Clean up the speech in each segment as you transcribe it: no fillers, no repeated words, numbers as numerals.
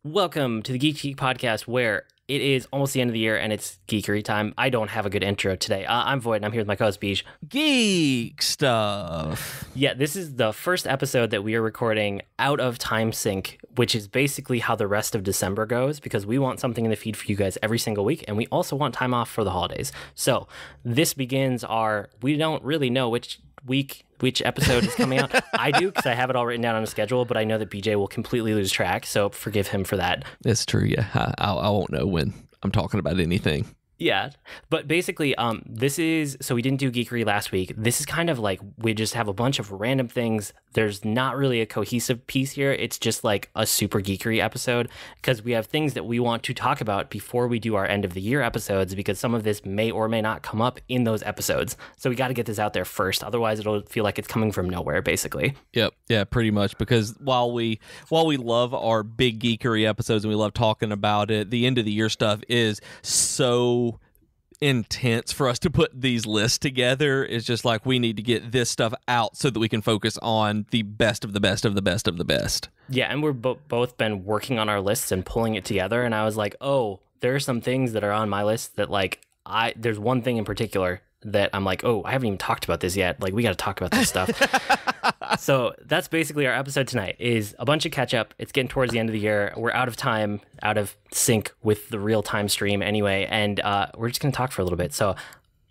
Welcome to the Geek podcast, where it is almost the end of the year and it's Geekery time. I don't have a good intro today. I'm Void and I'm here with my co-host Beej. Geek stuff. Yeah, this is the first episode that we are recording out of time sync, which is basically how the rest of December goes, because we want something in the feed for you guys every single week, and we also want time off for the holidays. So this begins we don't really know which episode is coming out. I do, because I have it all written down on a schedule, but I know that BJ will completely lose track, so forgive him for that. That's true, yeah. I won't know when I'm talking about anything. Yeah, but basically, so we didn't do Geekery last week. This is kind of like we just have a bunch of random things. There's not really a cohesive piece here. It's just like a super Geekery episode, because we have things that we want to talk about before we do our end of the year episodes, because some of this may or may not come up in those episodes. So we got to get this out there first. Otherwise, it'll feel like it's coming from nowhere, basically. Yep, yeah, pretty much. Because while we love our big Geekery episodes and we love talking about it, the end of the year stuff is so intense for us to put these lists together. It's just like we need to get this stuff out so that we can focus on the best of the best of the best of the best. Yeah, and we're both been working on our lists and pulling it together, and I was like, oh, there are some things that are on my list that there's one thing in particular that I'm like, oh, I haven't even talked about this yet. Like, we got to talk about this stuff. So that's basically our episode tonight, is a bunch of catch up. It's getting towards the end of the year. We're out of time, out of sync with the real time stream anyway. And we're just going to talk for a little bit. So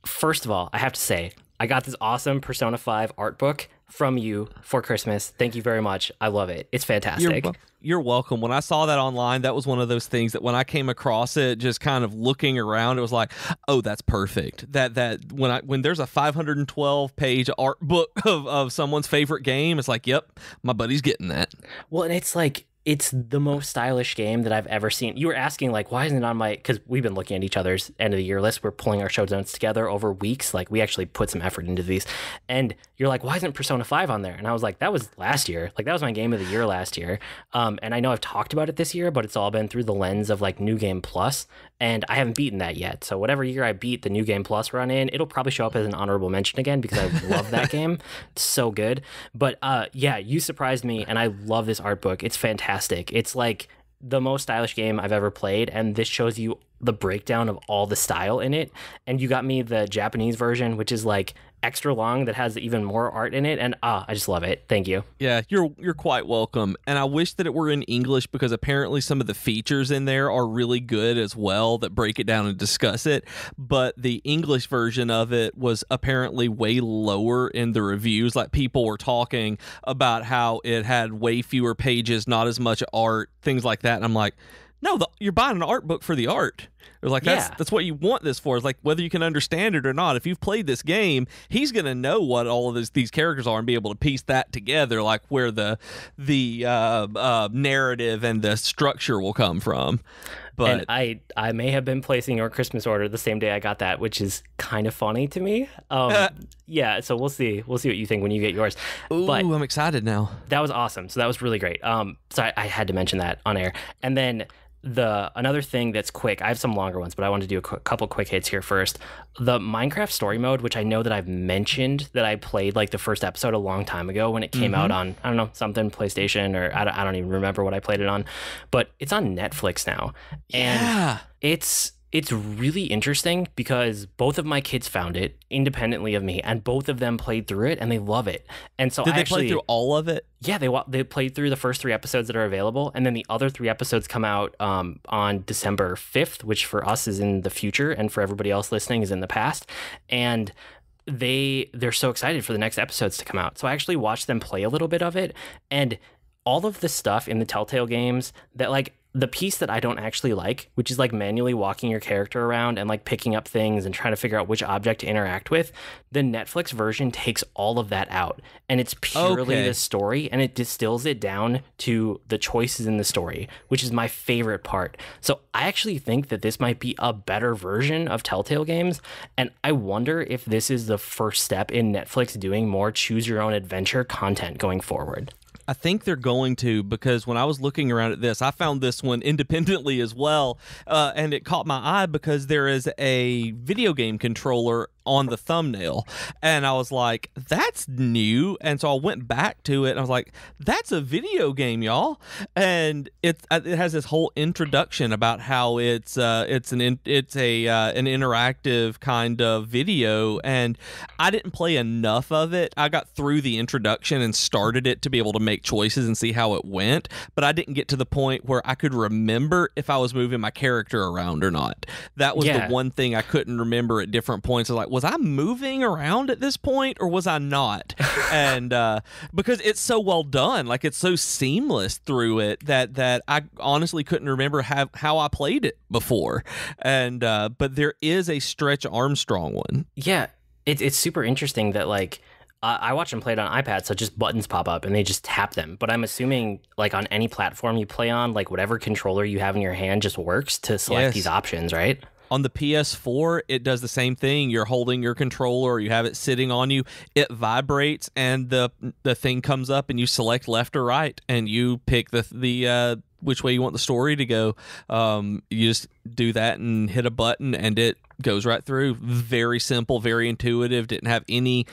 first of all, I have to say, I got this awesome Persona 5 art book from you for Christmas. Thank you very much. I love it. It's fantastic. You're welcome. When I saw that online, that was one of those things that when I came across it, just kind of looking around, it was like, oh, that's perfect. That when there's a 512 page art book of someone's favorite game, it's like, yep, my buddy's getting that. Well, and it's like, it's the most stylish game that I've ever seen. You were asking, like, why isn't it on my... Because we've been looking at each other's end of the year list. We're pulling our show notes together over weeks. Like, we actually put some effort into these. And you're like, why isn't Persona 5 on there? And I was like, that was last year. Like, that was my game of the year last year. And I know I've talked about it this year, but it's all been through the lens of, like, New Game Plus. And I haven't beaten that yet. So whatever year I beat the New Game Plus run in, it'll probably show up as an honorable mention again, because I love that game. It's so good. But yeah, you surprised me, and I love this art book. It's fantastic. It's like the most stylish game I've ever played, and this shows you the breakdown of all the style in it. And you got me the Japanese version, which is like extra long, that has even more art in it, and I just love it. Thank you. Yeah, you're quite welcome. And I wish that it were in English, because apparently some of the features in there are really good as well that break it down and discuss it. But the English version of it was apparently way lower in the reviews. Like, people were talking about how it had way fewer pages, not as much art, things like that. And I'm like, no, you're buying an art book for the art. They're like, that's what you want this for. It's like, whether you can understand it or not, if you've played this game, he's going to know what all of these characters are and be able to piece that together, like where the narrative and the structure will come from. But and I may have been placing your Christmas order the same day I got that, which is kind of funny to me. Yeah, so we'll see what you think when you get yours. Ooh, but I'm excited now. That was awesome. So that was really great. So I had to mention that on air. And then another thing that's quick, I have some longer ones, but I want to do a couple quick hits here first. The Minecraft story mode, which I know that I've mentioned that I played like the first episode a long time ago when it came out on, I don't know, something, PlayStation, or I don't even remember what I played it on, but it's on Netflix now. And it's really interesting, because both of my kids found it independently of me, and both of them played through it, and they love it. And so Did they play through all of it? Yeah, they played through the first 3 episodes that are available, and then the other 3 episodes come out on December 5th, which for us is in the future, and for everybody else listening is in the past. And they're so excited for the next episodes to come out. So I actually watched them play a little bit of it, and all of the stuff in the Telltale games that, like, the piece that I don't actually like, which is like manually walking your character around and like picking up things and trying to figure out which object to interact with, the Netflix version takes all of that out, and it's purely the story, and it distills it down to the choices in the story, which is my favorite part. So I actually think that this might be a better version of Telltale games, and I wonder if this is the first step in Netflix doing more choose your own adventure content going forward. I think they're going to, because when I was looking around at this, I found this one independently as well, and it caught my eye because there is a video game controller on the thumbnail. And I was like, that's new. And so I went back to it and I was like, that's a video game, y'all. And it has this whole introduction about how it's an interactive kind of video. And I didn't play enough of it. I got through the introduction and started it to be able to make choices and see how it went, but I didn't get to the point where I could remember if I was moving my character around or not. That was the one thing I couldn't remember at different points. I was like, was I moving around at this point or was I not? And because it's so well done, like it's so seamless through it that I honestly couldn't remember how I played it before. And but there is a Stretch Armstrong one. Yeah, it's super interesting that like I watch them play it on iPad, so just buttons pop up and they just tap them. But I'm assuming like on any platform you play on, like whatever controller you have in your hand just works to select these options, right? On the PS4, it does the same thing. You're holding your controller or you have it sitting on you. It vibrates and the thing comes up and you select left or right and you pick the which way you want the story to go. You just do that and hit a button and it goes right through. Very simple, very intuitive. Didn't have any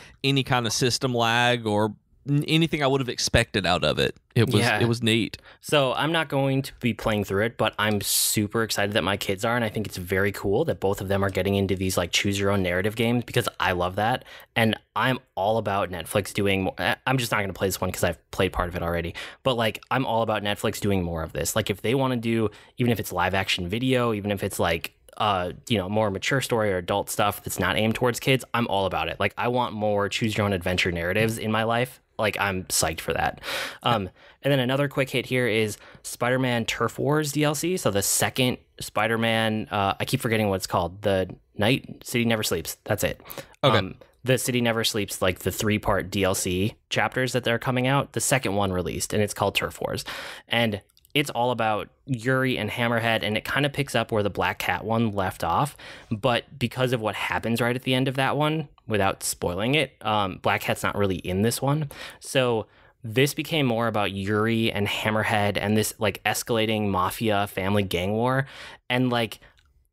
kind of system lag or anything I would have expected out of it. It was neat. So I'm not going to be playing through it, but I'm super excited that my kids are, and I think it's very cool that both of them are getting into these like choose your own narrative games because I love that, and I'm all about Netflix doing more. I'm just not going to play this one because I've played part of it already, but like I'm all about Netflix doing more of this. Like if they want to do, even if it's live action video, even if it's like more mature story or adult stuff that's not aimed towards kids, I'm all about it. Like I want more choose your own adventure narratives in my life. Like I'm psyched for that. And then another quick hit here is Spider-Man Turf Wars DLC. So the second Spider-Man, I keep forgetting what it's called. The Night City Never Sleeps. That's it. Okay. The City Never Sleeps, like the 3-part DLC chapters that they're coming out. The second one released, and it's called Turf Wars. And it's all about Yuri and Hammerhead, and it kind of picks up where the Black Cat one left off. But because of what happens right at the end of that one, without spoiling it, Black Cat's not really in this one. So this became more about Yuri and Hammerhead and this like escalating mafia family gang war. And like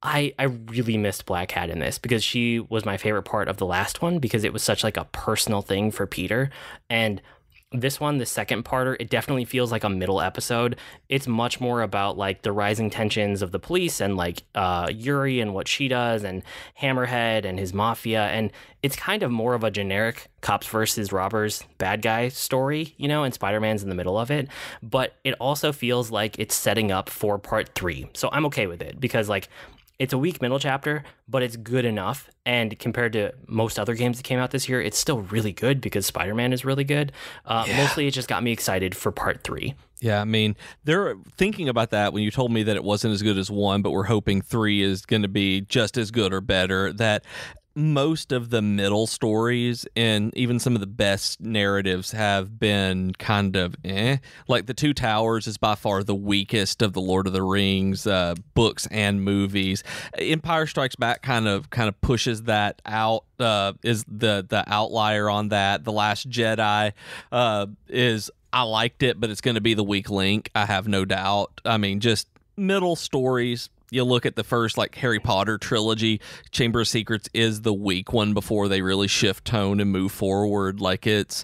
I really missed Black Cat in this because she was my favorite part of the last one because it was such like a personal thing for Peter. And this one, the second parter, it definitely feels like a middle episode. It's much more about like the rising tensions of the police and like Yuri and what she does and Hammerhead and his mafia. And it's kind of more of a generic cops versus robbers bad guy story, and Spider-Man's in the middle of it. But it also feels like it's setting up for part 3. So I'm okay with it because like it's a weak middle chapter, but it's good enough. And compared to most other games that came out this year, it's still really good because Spider-Man is really good. Mostly it just got me excited for part 3. Yeah, I mean, they're thinking about that when you told me that it wasn't as good as 1, but we're hoping 3 is going to be just as good or better, that most of the middle stories and even some of the best narratives have been kind of like the Two Towers is by far the weakest of the Lord of the Rings books and movies. Empire Strikes Back kind of pushes that out, is the outlier on that. The Last Jedi is, I liked it, but it's going to be the weak link, I have no doubt. I mean, just middle stories. You look at the first like Harry Potter trilogy, Chamber of Secrets is the weak one before they really shift tone and move forward. Like it's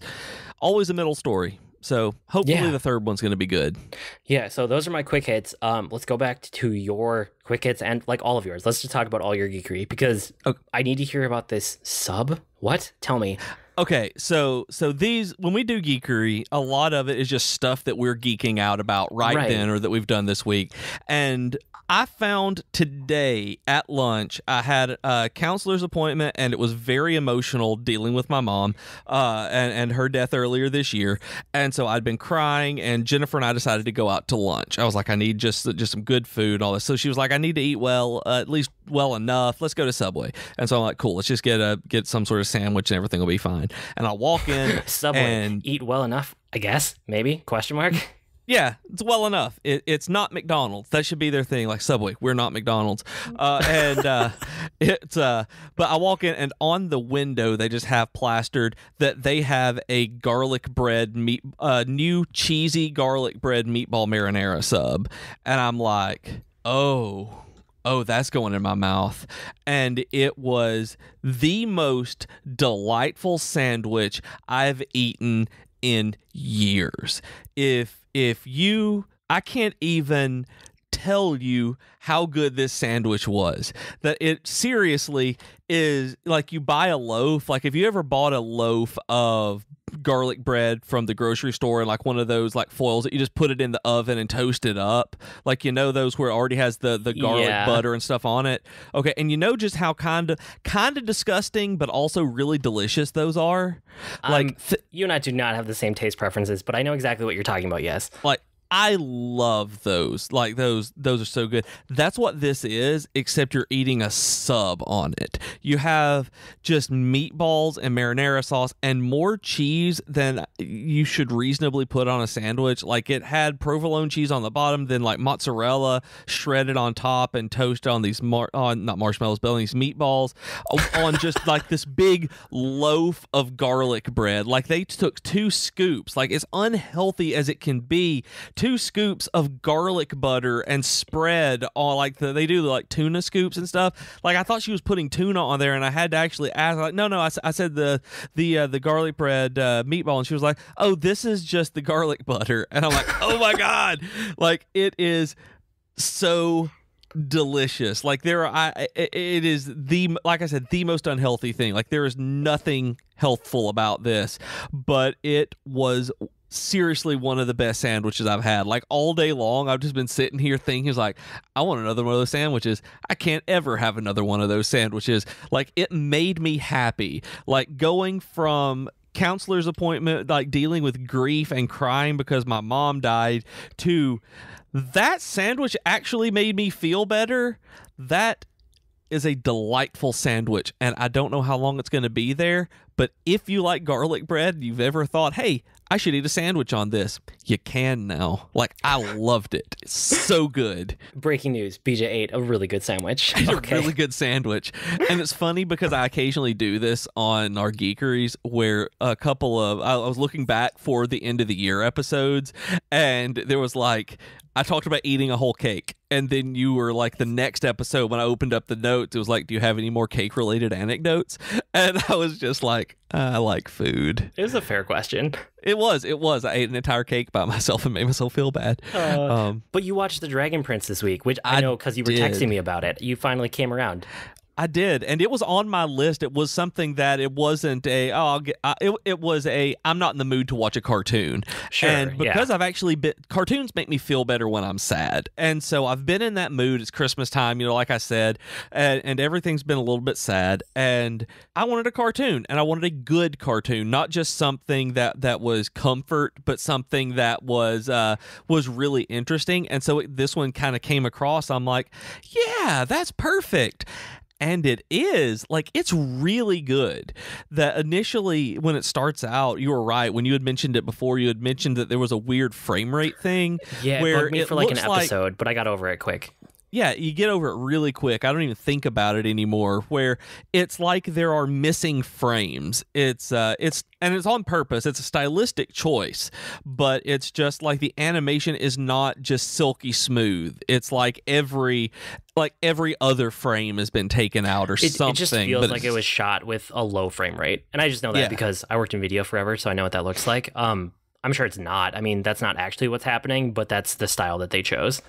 always a middle story. So hopefully the third one's going to be good. Yeah, so those are my quick hits. Let's go back to your quick hits and like all of yours. Let's just talk about all your geekery because I need to hear about this sub. What? Tell me. Okay, so these, when we do Geekery, a lot of it is just stuff that we're geeking out about right then or that we've done this week. And I found today at lunch, I had a counselor's appointment and it was very emotional dealing with my mom and her death earlier this year. And so I'd been crying and Jennifer and I decided to go out to lunch. I was like, I need just some good food and all this. So she was like, I need to eat well, at least well enough. Let's go to Subway. And so I'm like, cool, let's just get some sort of sandwich and everything will be fine. And I walk in Subway and eat well enough, I guess, maybe, question mark. Yeah, it's well enough. It's not McDonald's. That should be their thing, like Subway. We're not McDonald's. But I walk in and on the window they just have plastered that they have a garlic bread new cheesy garlic bread meatball marinara sub, and I'm like, oh oh, that's going in my mouth. And it was the most delightful sandwich I've eaten in years. I can't even tell you how good this sandwich was. That it seriously is like, you buy a loaf, like if you ever bought a loaf of garlic bread from the grocery store and like one of those like foils that you just put it in the oven and toast it up, like, you know, those where it already has the garlic butter and stuff on it. Okay, and you know just how kind of disgusting but also really delicious those are. Like you and I do not have the same taste preferences, but I know exactly what you're talking about. Yes, like I love those. Like those are so good. That's what this is, except you're eating a sub on it. You have just meatballs and marinara sauce and more cheese than you should reasonably put on a sandwich. Like, it had provolone cheese on the bottom, then like mozzarella shredded on top and toasted on these not marshmallows, but on these meatballs on just like this big loaf of garlic bread. Like, they took 2 scoops, like as unhealthy as it can be, 2 scoops of garlic butter and spread on like they do like tuna scoops and stuff. Like, I thought she was putting tuna on there, and I had to actually ask, like, no, I said the garlic bread meatball, and she was like, oh, this is just the garlic butter. And I'm like, oh my God, like, it is so delicious. Like, it is like I said, the most unhealthy thing. Like, there is nothing healthful about this, but it was seriously one of the best sandwiches I've had. Like, all day long I've just been sitting here thinking, like, I want another one of those sandwiches. I can't ever have another one of those sandwiches. Like, it made me happy. Like, going from counselor's appointment, like dealing with grief and crying because my mom died, to that sandwich actually made me feel better. That is a delightful sandwich, and I don't know how long it's going to be there, but if you like garlic bread and you've ever thought, hey, I should eat a sandwich on this, you can now. Like, I loved it. It's so good. Breaking news, BJ ate a really good sandwich. Okay. A really good sandwich. And it's funny because I occasionally do this on our Geekeries, where I was looking back for the end of the year episodes, and there was like, I talked about eating a whole cake, and then you were like, the next episode, when I opened up the notes, it was like, do you have any more cake-related anecdotes? And I was just like, I like food. It was a fair question. It was. I ate an entire cake by myself and made myself feel bad. But you watched The Dragon Prince this week, which I know because you were texting me about it. You finally came around. I did, and it was on my list. It was something that it wasn't it was a, I'm not in the mood to watch a cartoon. Sure, and because I've actually cartoons make me feel better when I'm sad, and so I've been in that mood. It's Christmas time, like I said, and everything's been a little bit sad, and I wanted a cartoon, and I wanted a good cartoon, not just something that was comfort, but something that was really interesting. And so this one kind of came across. I'm like, yeah, that's perfect. And it is, like, it's really good. That initially, when it starts out, you were right. When you had mentioned it before, you had mentioned that there was a weird frame rate thing. Yeah, where it bugged me for like an episode, but I got over it quick. Yeah, you get over it really quick. I don't even think about it anymore, where it's like there are missing frames. It's on purpose. It's a stylistic choice, but it's just like the animation is not just silky smooth. It's like every other frame has been taken out or something. It just feels like it was shot with a low frame rate. And I just know that because I worked in video forever, so I know what that looks like. I'm sure it's not. I mean, that's not actually what's happening, but that's the style that they chose.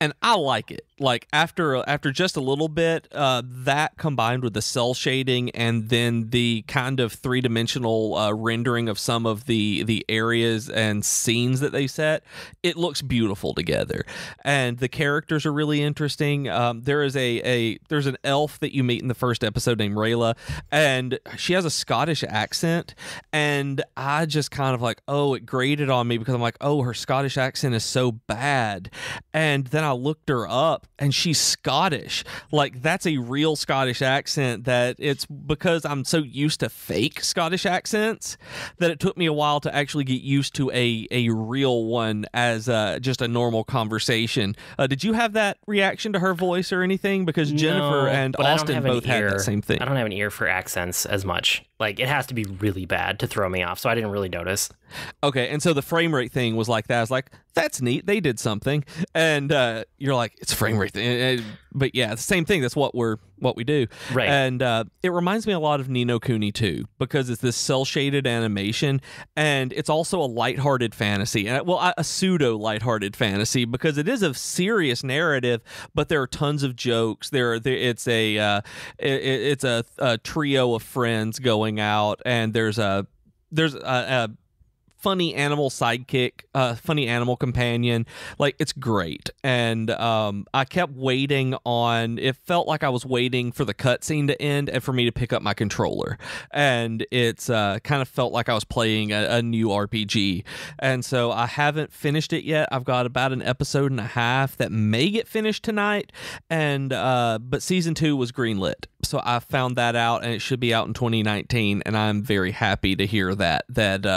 And I like it. Like, after just a little bit, that combined with the cell shading and then the kind of 3-dimensional rendering of some of the areas and scenes that they set, it looks beautiful together. And the characters are really interesting. There's an elf that you meet in the first episode named Rayla, and she has a Scottish accent, and I just kind of like, oh, it grated on me because I'm like, oh, her Scottish accent is so bad. And then I looked her up, and she's Scottish. Like, that's a real Scottish accent. That it's because I'm so used to fake Scottish accents that it took me a while to actually get used to a real one as just a normal conversation. Did you have that reaction to her voice or anything? Because Jennifer and Austin both had that same thing. I don't have an ear for accents as much. Like, it has to be really bad to throw me off, so I didn't really notice. Okay, and so the frame rate thing was like that. I was like, that's neat. They did something. And you're like, it's a frame rate thing. But yeah, the same thing. That's what we do. Right. And it reminds me a lot of Ni no Kuni 2 because it's this cel-shaded animation, and it's also a lighthearted fantasy. And a pseudo lighthearted fantasy because it is a serious narrative, but there are tons of jokes. It's a trio of friends going out, and there's a funny animal sidekick, funny animal companion. Like, it's great. And I kept waiting on, it felt like I was waiting for the cutscene to end and for me to pick up my controller. And it's kind of felt like I was playing a new RPG. And so I haven't finished it yet. I've got about an episode and a half that may get finished tonight. And but season 2 was greenlit. So I found that out, and it should be out in 2019. And I'm very happy to hear that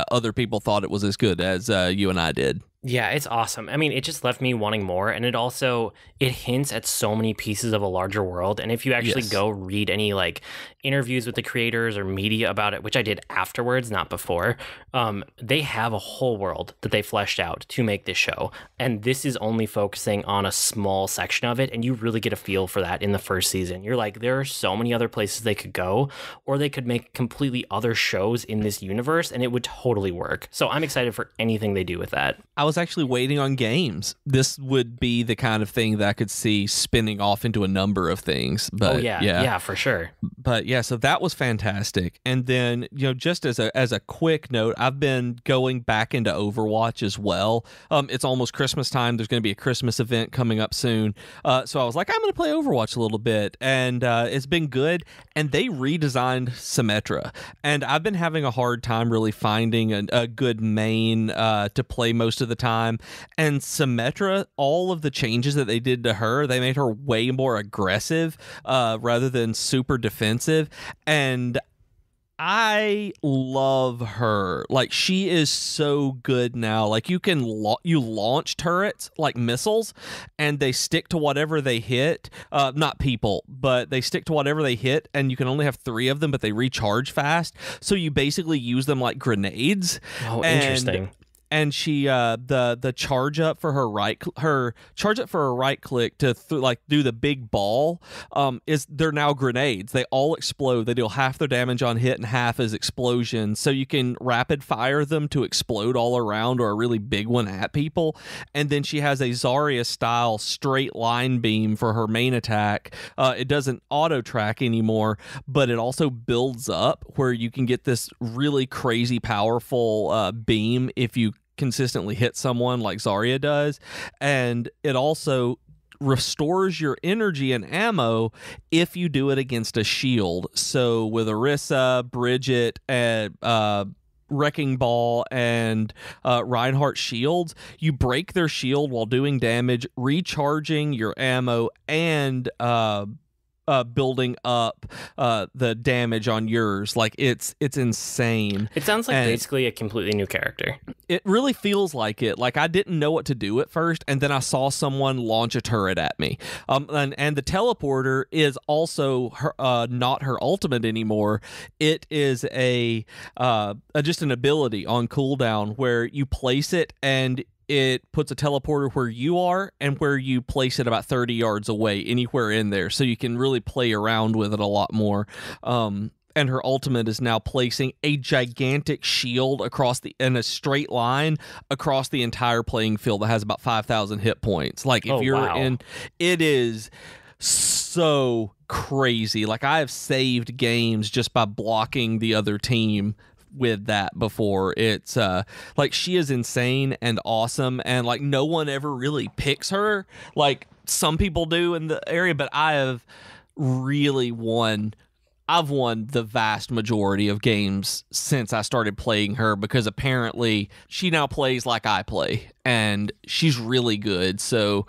other people thought it was as good as you and I did. Yeah, it's awesome. I mean, it just left me wanting more, and it hints at so many pieces of a larger world. And if you actually go read any like interviews with the creators or media about it, which I did afterwards, not before, they have a whole world that they fleshed out to make this show. And this is only focusing on a small section of it, and you really get a feel for that in the first season. You're like, there are so many other places they could go, or they could make completely other shows in this universe, and it would totally work. So I'm excited for anything they do with that. I was actually waiting on games. This would be the kind of thing that I could see spinning off into a number of things. But yeah, for sure. But yeah, so that was fantastic. And then, just as a quick note, I've been going back into Overwatch as well. It's almost Christmas time. There's going to be a Christmas event coming up soon. So I was like, I'm going to play Overwatch a little bit, and it's been good. And they redesigned Symmetra, and I've been having a hard time really finding a good main to play most of the time. And Symmetra, all of the changes that they did to her, they made her way more aggressive rather than super defensive. And I love her. Like, she is so good now. Like, you can you launch turrets like missiles, and they stick to whatever they hit. Not people, but they stick to whatever they hit, and you can only have 3 of them, but they recharge fast. So you basically use them like grenades. Oh, interesting. And she the charge up for her right click to do the big ball is they're now grenades. They all explode. They deal half their damage on hit and half as explosions. So you can rapid fire them to explode all around, or a really big one at people. And then she has a Zarya style straight line beam for her main attack. It doesn't auto track anymore, but it also builds up where you can get this really crazy powerful beam if you consistently hit someone like Zarya does. And it also restores your energy and ammo if you do it against a shield. So with Orisa, Bridget, and Wrecking Ball, and Reinhardt shields, you break their shield while doing damage, recharging your ammo, and building up the damage on yours. Like, it's insane. It sounds like basically a completely new character. It really feels like it. Like, I didn't know what to do at first, and then I saw someone launch a turret at me. And the teleporter is also not her ultimate anymore. It is just an ability on cooldown where you place it, and it puts a teleporter where you are and where you place it about 30 yards away, anywhere in there. So you can really play around with it a lot more. And her ultimate is now placing a gigantic shield in a straight line across the entire playing field that has about 5,000 hit points. Like, if it is so crazy. Like, I have saved games just by blocking the other team with that before. It's like, she is insane and awesome, and like, no one ever really picks her like some people do in the area, but I've won the vast majority of games since I started playing her, because apparently she now plays like I play, and she's really good. So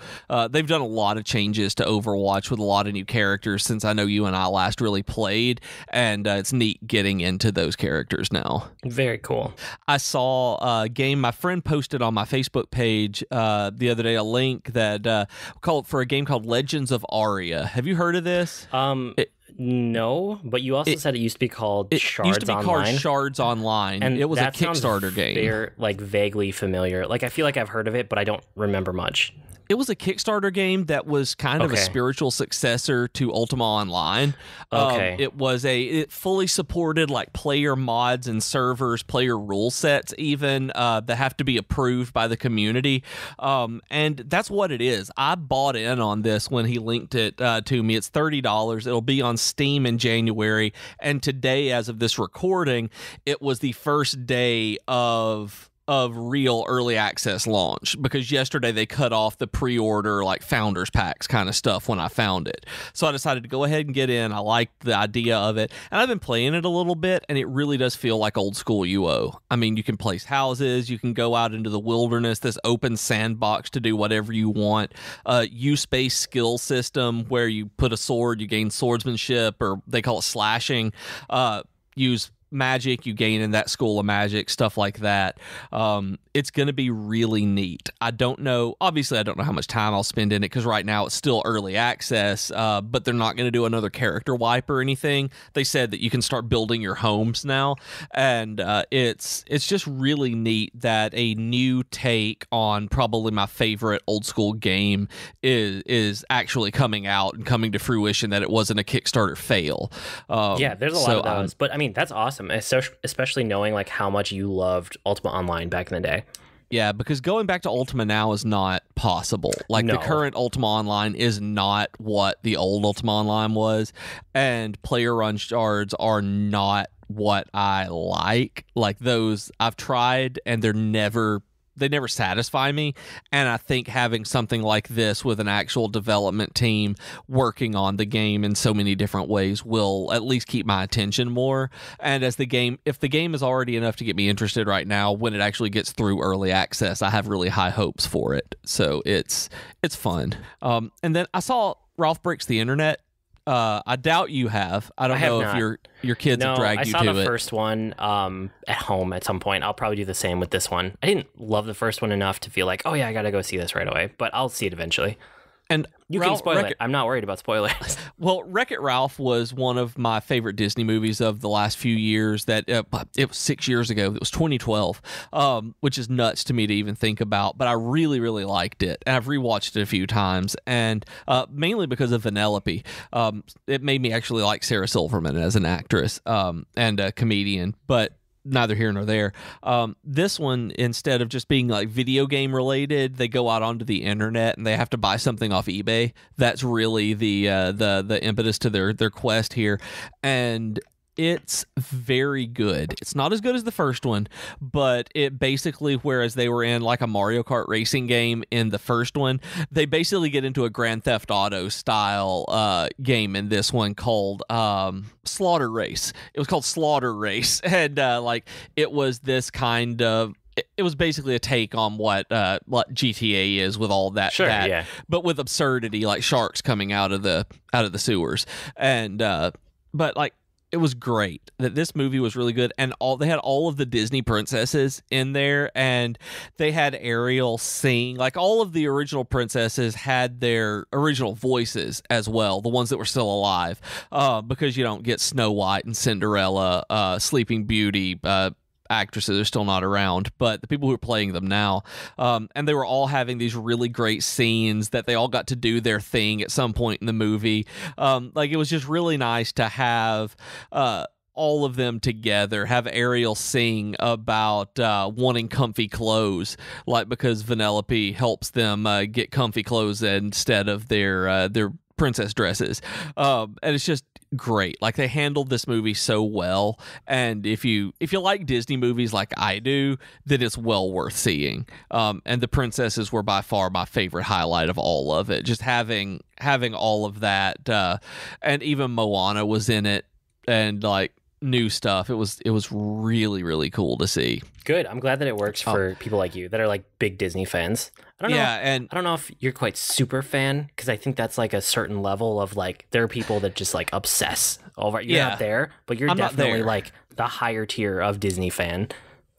they've done a lot of changes to Overwatch with a lot of new characters since I know you and I last really played, and it's neat getting into those characters now. Very cool. I saw a game my friend posted on my Facebook page the other day, a link that for a game called Legends of Aria. Have you heard of this? No, but you also said it used to be called Shards It used to be Online. called Shards Online, And it was a that sounds Kickstarter game. like vaguely familiar. Like I feel like I've heard of it, but I don't remember much. It was a Kickstarter game that was kind of a spiritual successor to Ultima Online. Okay. It fully supported like player mods and servers, player rule sets even that have to be approved by the community. And that's what it is. I bought in on this when he linked it to me. It's $30. It'll be on Steam in January. And today, as of this recording, it was the first day of real early access launch, because yesterday they cut off the pre-order like founders packs kind of stuff when I found it. So I decided to go ahead and get in. I liked the idea of it, and I've been playing it a little bit, and it really does feel like old school UO. I mean, you can place houses, you can go out into the wilderness, this open sandbox to do whatever you want. Use-based skill system where you put a sword, you gain swordsmanship, or they call it slashing. Use magic, you gain in that school of magic, stuff like that. It's going to be really neat. I don't know how much time I'll spend in it, because right now it's still early access, but they're not going to do another character wipe or anything. They said that you can start building your homes now, and it's just really neat that a new take on probably my favorite old school game is actually coming out and coming to fruition, that it wasn't a Kickstarter fail. Yeah, there's a lot of those, but I mean, that's awesome, especially knowing like how much you loved Ultima Online back in the day. Yeah, because going back to Ultima now is not possible. Like, the current Ultima Online is not what the old Ultima Online was, and player run shards are not what I like. Like, those I've tried, and they never satisfy me. And I think having something like this with an actual development team working on the game in so many different ways will at least keep my attention more. And if the game is already enough to get me interested right now, when it actually gets through early access, I have really high hopes for it. So it's fun. And then I saw Ralph Breaks the Internet. I doubt you have. I don't know if your kids have dragged you to it. I saw the first one at home at some point. I'll probably do the same with this one. I didn't love the first one enough to feel like, oh yeah, I gotta go see this right away. But I'll see it eventually. And you can spoil it. I'm not worried about spoilers. Well, Wreck-It Ralph was one of my favorite Disney movies of the last few years. That it was 6 years ago. It was 2012, which is nuts to me to even think about. But I really, really liked it, and I've rewatched it a few times, and mainly because of Vanellope. It made me actually like Sarah Silverman as an actress and a comedian, but neither here nor there. This one, instead of just being like video game related, they go out onto the internet and they have to buy something off eBay. That's really the impetus to their quest here, and it's very good. It's not as good as the first one, but it basically, whereas they were in like a Mario Kart racing game in the first one, they basically get into a Grand Theft Auto style game in this one called Slaughter Race. It was called Slaughter Race, and it was this kind of. It was basically a take on what GTA is, with all that, yeah, but with absurdity, like sharks coming out of the sewers, and but like. It was great. That this movie was really good, and they had all of the Disney princesses in there, and they had Ariel sing. Like, all of the original princesses had their original voices as well, the ones that were still alive, because you don't get Snow White and Cinderella, Sleeping Beauty, actresses are still not around, but the people who are playing them now, and they were all having these really great scenes that they all got to do their thing at some point in the movie. Like, it was just really nice to have all of them together, have Ariel sing about wanting comfy clothes, like, because Vanellope helps them get comfy clothes instead of their princess dresses, and it's just great. Like, they handled this movie so well, and if you like Disney movies like I do, then it's well worth seeing. And the princesses were by far my favorite highlight of all of it. Just having all of that, and even Moana was in it, and like new stuff. It was really, really cool to see. Good. I'm glad that it works for people like you that are like big Disney fans. I don't know if you're quite super fan, because I think that's like a certain level of like, there are people that just like obsess over. You're not there, but you're definitely like the higher tier of Disney fan.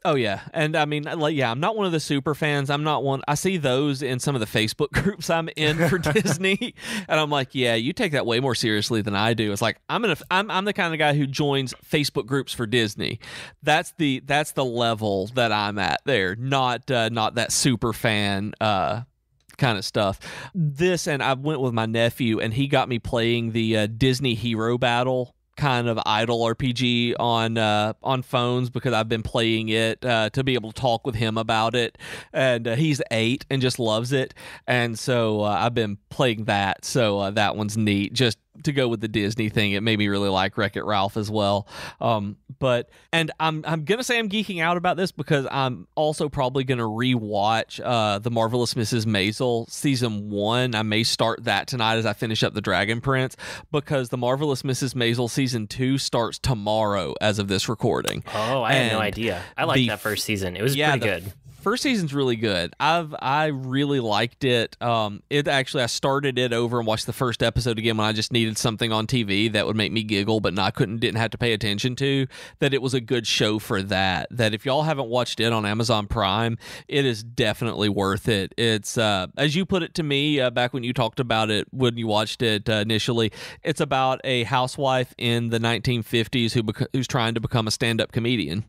Oh yeah, and I mean, like, yeah, I'm not one of the super fans. I'm not one. I see those in some of the Facebook groups I'm in for Disney, and I'm like, yeah, you take that way more seriously than I do. It's like I'm the kind of guy who joins Facebook groups for Disney. That's the level that I'm at there. Not that super fan kind of stuff. And I went with my nephew, and he got me playing the Disney Hero Battle kind of idle RPG on phones, because I've been playing it to be able to talk with him about it, and he's 8 and just loves it, and so I've been playing that. So that one's neat. Just to go with the Disney thing, it made me really like Wreck-It Ralph as well. But I'm gonna say I'm geeking out about this because I'm also probably gonna rewatch The Marvelous Mrs. Maisel season 1. I may start that tonight as I finish up The Dragon Prince, because The Marvelous Mrs. Maisel season 2 starts tomorrow as of this recording. Oh, I had no idea. I liked that first season. It was pretty good. First season's really good. I really liked it. I started it over and watched the first episode again when I just needed something on TV that would make me giggle, but didn't have to pay attention to. That it was a good show for that. That if y'all haven't watched it on Amazon Prime, it is definitely worth it. It's as you put it to me back when you talked about it when you watched it initially. It's about a housewife in the 1950s who's trying to become a stand-up comedian.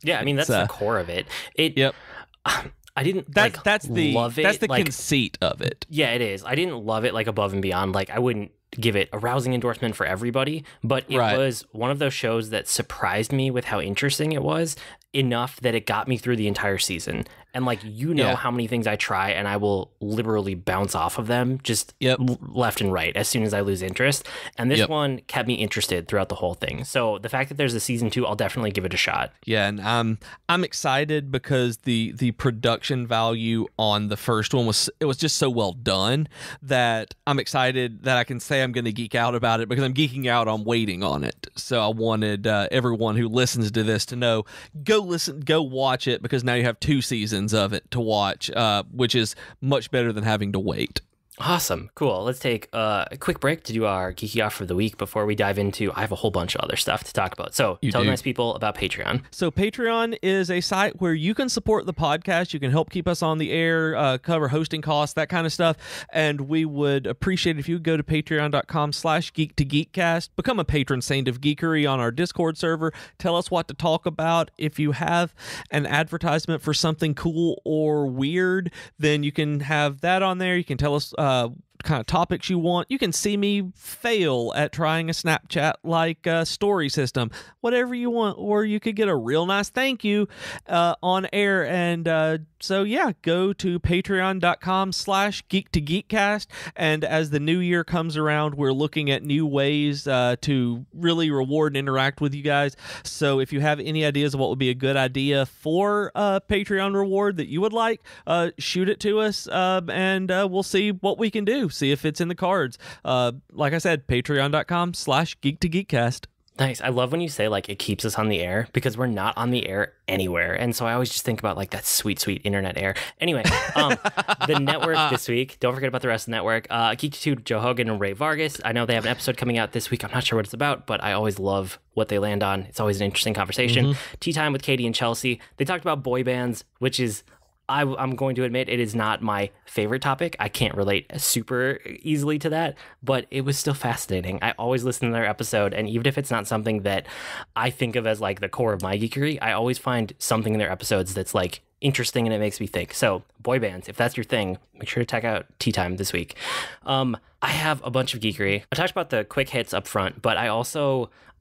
Yeah, I mean that's the core of it. Yep. I didn't love it. That's the conceit of it. Yeah, it is. I didn't love it like above and beyond. Like I wouldn't give it a rousing endorsement for everybody, but it was one of those shows that surprised me with how interesting it was, enough that it got me through the entire season. And like, how many things I try and I will literally bounce off of them just left and right as soon as I lose interest. And this one kept me interested throughout the whole thing. So the fact that there's a season 2, I'll definitely give it a shot. Yeah, and I'm excited because the production value on the first one was just so well done that I'm excited that I can say I'm going to geek out about it, because I'm geeking out on waiting on it. So I wanted everyone who listens to this to know, go watch it, because now you have 2 seasons of it to watch, which is much better than having to wait. Awesome. Cool. Let's take a quick break to do our Geeky Off for the week before we dive into, I have a whole bunch of other stuff to talk about. So tell the nice people about Patreon. So Patreon is a site where you can support the podcast. You can help keep us on the air, cover hosting costs, that kind of stuff. And we would appreciate if you go to patreon.com/geek2geekcast, become a patron saint of Geekery on our Discord server. Tell us what to talk about. If you have an advertisement for something cool or weird, then you can have that on there. You can tell us kind of topics you want. You can see me fail at trying a Snapchat like story system, whatever you want, or you could get a real nice thank you on air. And so yeah, go to patreon.com/geek2geekcast. And as the new year comes around, we're looking at new ways to really reward and interact with you guys. So if you have any ideas of what would be a good idea for a Patreon reward that you would like, shoot it to us, and we'll see what we can do. See if it's in the cards. Like I said, patreon.com/geek2geekcast. Nice. I love when you say like it keeps us on the air, because we're not on the air anywhere. And so I always just think about like that sweet, sweet internet air. Anyway, the network this week, don't forget about the rest of the network. Geek2, Joe Hogan and Ray Vargas. I know they have an episode coming out this week. I'm not sure what it's about, but I always love what they land on. It's always an interesting conversation. Tea Time with Katie and Chelsea. They talked about boy bands, which is, I'm going to admit, it is not my favorite topic. I can't relate super easily to that, but it was still fascinating. I always listen to their episode, and even if it's not something that I think of as like the core of my geekery, I always find something in their episodes that's like interesting and it makes me think. So boy bands, if that's your thing, make sure to check out Tea Time this week. I have a bunch of geekery. I talked about the quick hits up front, but I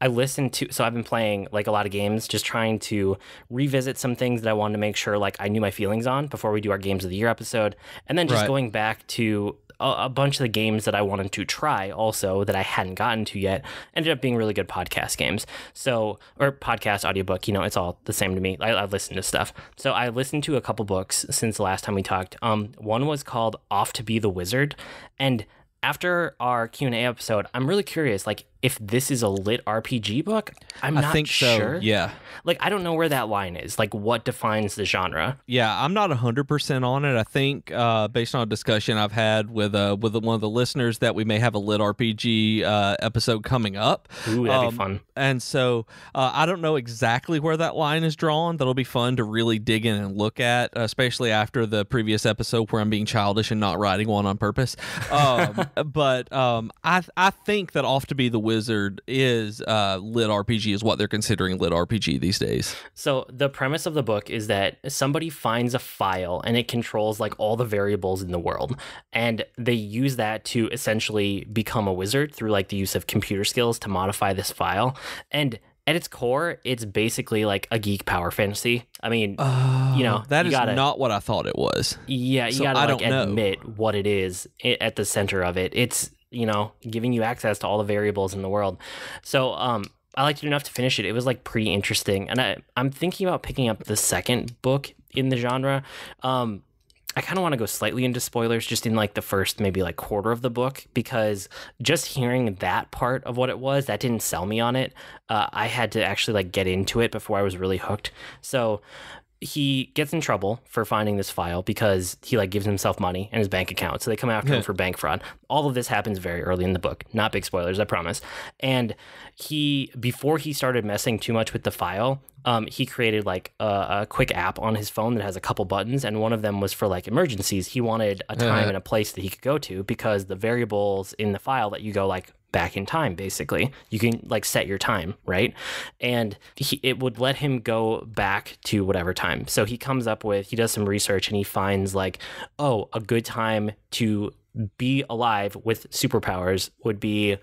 listened to, so I've been playing like a lot of games, just trying to revisit some things that I wanted to make sure like I knew my feelings on before we do our Games of the Year episode. And then just going back to a bunch of the games that I wanted to try also that I hadn't gotten to yet, ended up being really good podcast games. So, or podcast audiobook, it's all the same to me. I listen to stuff. So I listened to a couple books since the last time we talked. One was called Off to Be the Wizard. And after our Q&A episode, I'm really curious, like, if this is a lit RPG book. I'm not think sure. So, yeah. Like, I don't know where that line is. Like, what defines the genre? Yeah, I'm not 100% on it. I think based on a discussion I've had with one of the listeners that we may have a lit RPG episode coming up. Ooh, that'd be fun. And so I don't know exactly where that line is drawn. That'll be fun to really dig in and look at, especially after the previous episode where I'm being childish and not writing one on purpose. But I think that Off to Be the Wizard is lit RPG, is what they're considering lit RPG these days. So the premise of the book is that somebody finds a file and it controls like all the variables in the world, and they use that to essentially become a wizard through like the use of computer skills to modify this file. And at its core, it's basically like a geek power fantasy. I mean, that is not what I thought it was. Yeah, you gotta like admit what it is at the center of it. It's, giving you access to all the variables in the world. So I liked it enough to finish it. It was like pretty interesting. And I'm thinking about picking up the second book in the genre. I kind of want to go slightly into spoilers just in like the first maybe like quarter of the book, because just hearing that part of what it was, that didn't sell me on it. I had to actually like get into it before I was really hooked. So he gets in trouble for finding this file because he like gives himself money in his bank account. So they come after him for bank fraud. All of this happens very early in the book. Not big spoilers, I promise. And before he started messing too much with the file, he created like a quick app on his phone that has a couple buttons, and one of them was for like emergencies. He wanted a time and a place that he could go to, because the variables in the file that you go like back in time, basically. You can like set your time, right? And it would let him go back to whatever time. So he does some research and he finds like, oh, a good time to be alive with superpowers would be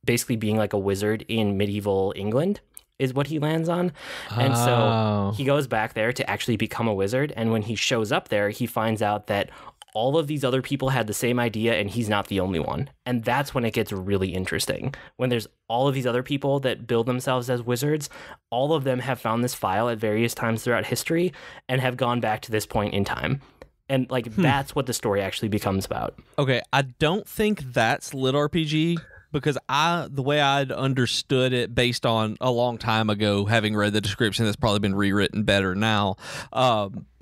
basically being like a wizard in medieval England, is what he lands on. And so he goes back there to actually become a wizard. And when he shows up there, he finds out that all of these other people had the same idea and he's not the only one. And that's when it gets really interesting. When there's all of these other people that build themselves as wizards, all of them have found this file at various times throughout history and have gone back to this point in time. And like that's what the story actually becomes about. Okay, I don't think that's lit RPG, because the way I'd understood it based on a long time ago, having read the description that's probably been rewritten better now,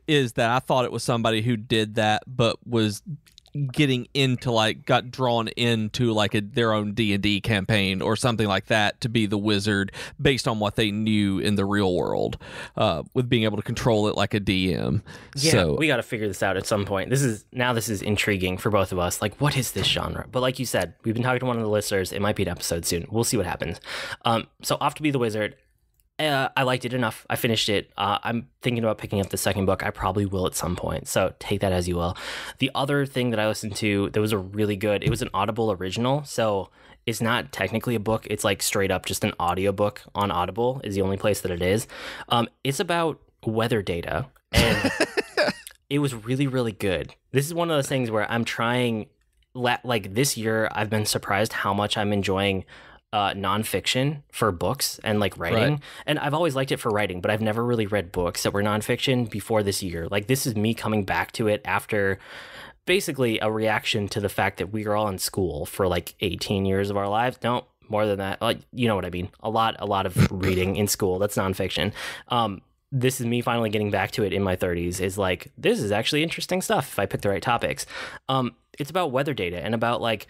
is that I thought it was somebody who did that but was getting into like got drawn into like their own D&D campaign or something like that to be the wizard based on what they knew in the real world, with being able to control it like a DM. Yeah, so we got to figure this out at some point. This is intriguing for both of us. Like, what is this genre? But like you said, we've been talking to one of the listeners. It might be an episode soon. We'll see what happens. So Off to Be the Wizard. I liked it enough. I finished it. I'm thinking about picking up the second book. I probably will at some point. So take that as you will. The other thing that I listened to that was it was an Audible original. So it's not technically a book. It's like straight up just an audiobook on Audible is the only place that it is. It's about weather data. And it was really, really good. This is one of those things where I'm trying, like this year, I've been surprised how much I'm enjoying nonfiction for books and like writing. Right. And I've always liked it for writing, but I've never really read books that were nonfiction before this year. Like this is me coming back to it after basically a reaction to the fact that we were all in school for like 18 years of our lives. No, more than that. Like, you know what I mean? A lot of reading in school. That's nonfiction. This is me finally getting back to it in my 30s. Is like, this is actually interesting stuff if I pick the right topics. It's about weather data and about like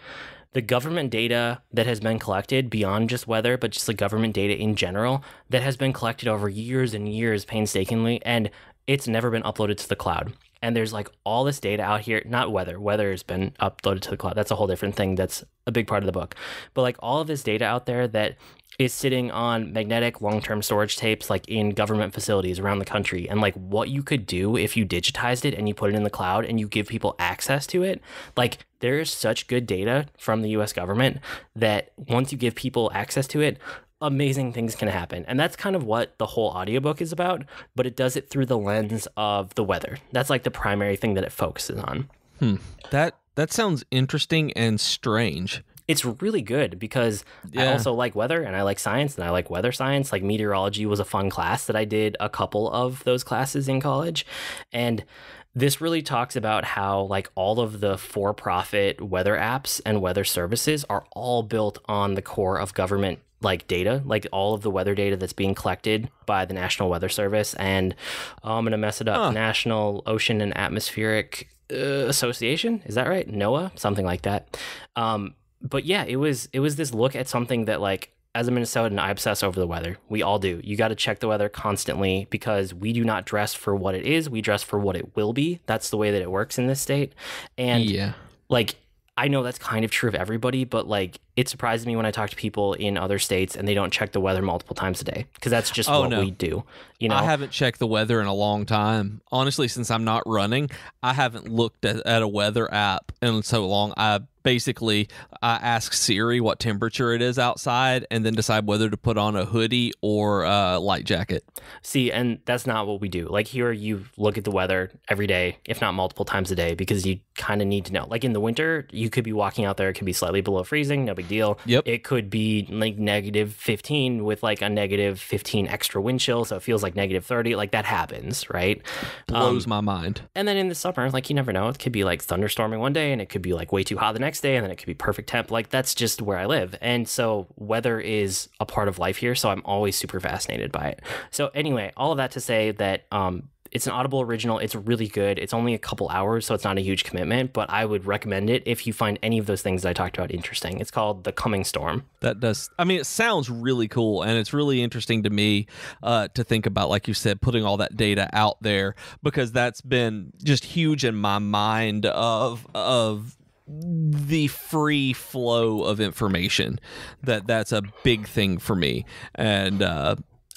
the government data that has been collected beyond just weather, but just the government data in general that has been collected over years and years painstakingly, and it's never been uploaded to the cloud. And there's like all this data out here, not weather. Weather has been uploaded to the cloud. That's a whole different thing. That's a big part of the book. But like all of this data out there that is sitting on magnetic long-term storage tapes, like in government facilities around the country, and like what you could do if you digitized it and you put it in the cloud and you give people access to it. Like there is such good data from the US government that once you give people access to it, amazing things can happen. And that's kind of what the whole audiobook is about, but it does it through the lens of the weather. That's like the primary thing that it focuses on. That sounds interesting and strange. It's really good because I also like weather and I like science and I like weather science. Like meteorology was a fun class that I did a couple of those classes in college. And this really talks about how like all of the for-profit weather apps and weather services are all built on the core of government like data, like all of the weather data that's being collected by the National Weather Service and I'm going to mess it up. National Ocean and Atmospheric Association. Is that right? NOAA, something like that. But yeah, it was this look at something that like, as a Minnesotan, I obsess over the weather. We all do. You got to check the weather constantly because we do not dress for what it is. We dress for what it will be. That's the way that it works in this state. And like, I know that's kind of true of everybody, but like it surprises me when I talk to people in other states and they don't check the weather multiple times a day because that's just what we do. You know, I haven't checked the weather in a long time. Honestly, since I'm not running, I haven't looked at a weather app in so long. I ask Siri what temperature it is outside and then decide whether to put on a hoodie or a light jacket. See, and that's not what we do. Like here, you look at the weather every day, if not multiple times a day, because you kind of need to know. Like in the winter, you could be walking out there, it could be slightly below freezing, no big deal. Yep. It could be like negative 15 with like a negative 15 extra wind chill, so it feels like negative 30. Like that happens, right? Blows my mind. And then in the summer, like you never know. It could be like thunderstorming one day and it could be like way too hot the next day and then it could be perfect temp. Like that's just where I live. And so weather is a part of life here, so I'm always super fascinated by it. So anyway, all of that to say that it's an Audible original. It's really good. It's only a couple hours, so it's not a huge commitment, but I would recommend it if you find any of those things that I talked about interesting. It's called The Coming Storm. That does. I mean, it sounds really cool, and it's really interesting to me to think about, like you said, putting all that data out there, because that's been just huge in my mind of the free flow of information. That's a big thing for me, and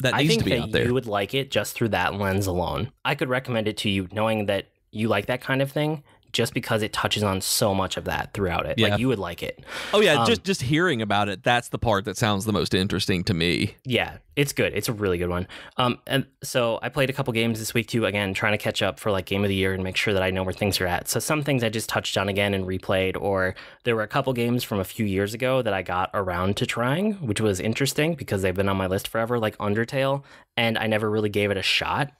that needs to be out there. I think that you would like it just through that lens alone. I could recommend it to you knowing that you like that kind of thing just because it touches on so much of that throughout it. Yeah. Like you would like it. Oh yeah, just hearing about it, that's the part that sounds the most interesting to me. Yeah, it's good. It's a really good one. And so I played a couple games this week too, again, trying to catch up for like game of the year and make sure that I know where things are at. So some things I just touched on again and replayed, or there were a couple games from a few years ago that I got around to trying, which was interesting because they've been on my list forever, like Undertale, and I never really gave it a shot.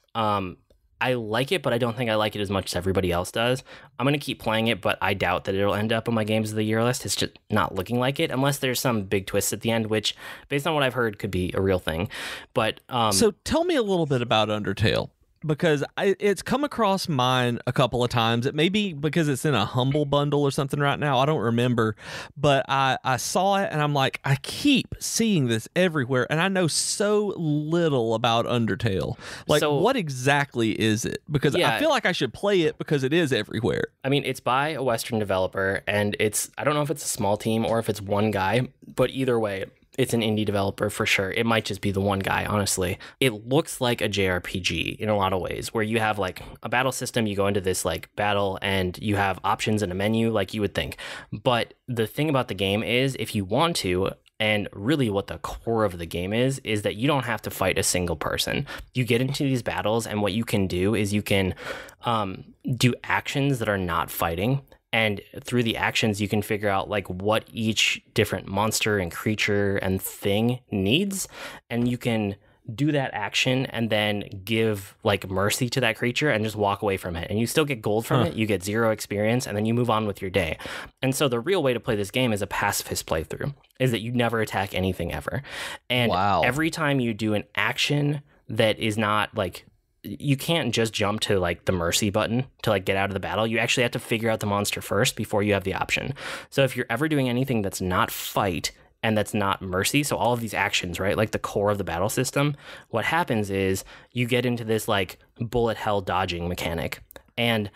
I like it, but I don't think I like it as much as everybody else does. I'm going to keep playing it, but I doubt that it'll end up on my Games of the Year list. It's just not looking like it, unless there's some big twist at the end, which, based on what I've heard, could be a real thing. But so tell me a little bit about Undertale, because it's come across mine a couple of times. It may be because it's in a Humble bundle or something right now. I don't remember. But I saw it, and I'm like, I keep seeing this everywhere, and I know so little about Undertale. Like, what exactly is it? Because I feel like I should play it because it is everywhere. I mean, it's by a Western developer, and I don't know if it's a small team or if it's one guy, but either way, it's an indie developer for sure. It might just be the one guy, honestly. It looks like a JRPG in a lot of ways, where you have like a battle system, you go into this like battle and you have options in a menu like you would think. But the thing about the game is, if you want to, and really what the core of the game is that you don't have to fight a single person. You get into these battles, and what you can do is you can do actions that are not fighting. And through the actions, you can figure out like what each different monster and creature and thing needs. And you can do that action and then give like mercy to that creature and just walk away from it. And you still get gold from it. You get 0 experience, and then you move on with your day. And so the real way to play this game is a pacifist playthrough, is that you never attack anything ever. And every time you do an action that is not like, you can't just jump to like the mercy button to like get out of the battle. You actually have to figure out the monster first before you have the option. So if you're ever doing anything that's not fight and that's not mercy, so all of these actions, right, like the core of the battle system, what happens is you get into this like bullet hell dodging mechanic. And